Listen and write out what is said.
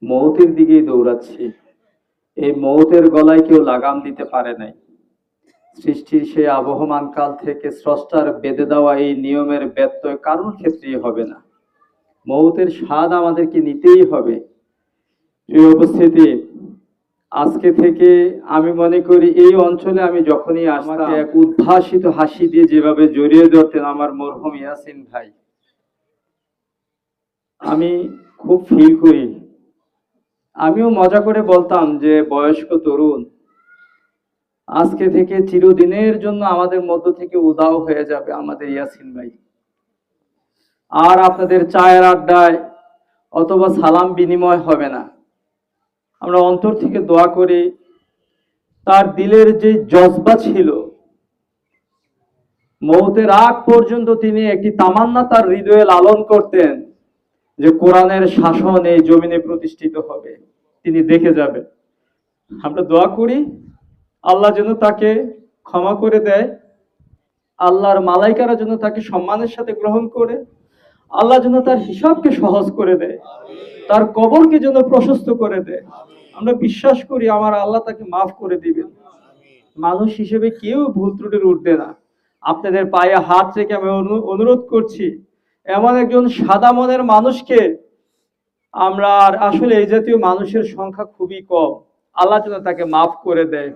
মৌতের দিকেই দৌড়াচ্ছি। এই মৌতের গলায় কেউ লাগাম দিতে পারে নাই। সৃষ্টির সেই আবহমান কাল থেকে স্রষ্টার বেঁধে দেওয়া এই নিয়মের ব্যত্যয় কারোর ক্ষেত্রেই হবে না। মৌতের স্বাদ আমাদেরকে নিতেই হবে। প্রিয় উপস্থিতি, আজকে থেকে আমি মনে করি এই অঞ্চলে আমি যখনই আসতাম, এক উদ্ভাসিত হাসি দিয়ে যেভাবে জড়িয়ে ধরতেন আমার মরহুম ইয়াসিন ভাই, আমি খুব ফিল করি। আমিও মজা করে বলতাম যে বয়স্ক তরুণ আজকে থেকে চিরদিনের জন্য আমাদের মধ্য থেকে উধাও হয়ে যাবে আমাদের ইয়াসিন ভাই। আর আপনাদের চায়ের আড্ডায় অথবা সালাম বিনিময় হবে না। আমরা অন্তর থেকে দোয়া করি, তার দিলের যে জজবা ছিল, মৌতের আগ পর্যন্ত তিনি একটি তামান্না তার হৃদয়ে লালন করতেন যে কোরআনের শাসন এই জমিনে প্রতিষ্ঠিত হবে, তিনি দেখে যাবেন। আমরা দোয়া করি আল্লাহ যেন তাকে ক্ষমা করে দেয়, আল্লাহর মালাইকারা যেন তাকে সম্মানের সাথে গ্রহণ করে, আল্লাহ যেন তার হিসাবকে সহজ করে দেয়, তার কবরকে যেন প্রশস্ত করে দেয়। আমরা বিশ্বাস করি আমার আল্লাহ তাকে মাফ করে দিবেন। মানুষ হিসেবে কেউ ভুল ত্রুটির ঊর্ধ্বে না। আপনাদের পায়ে হাত রেখে আমি অনুরোধ করছি, এমন একজন সাদা মনের মানুষকে, আমরা আসলে এই জাতীয় মানুষের সংখ্যা খুবই কম, আল্লাহ যেন তাকে মাফ করে দেয়।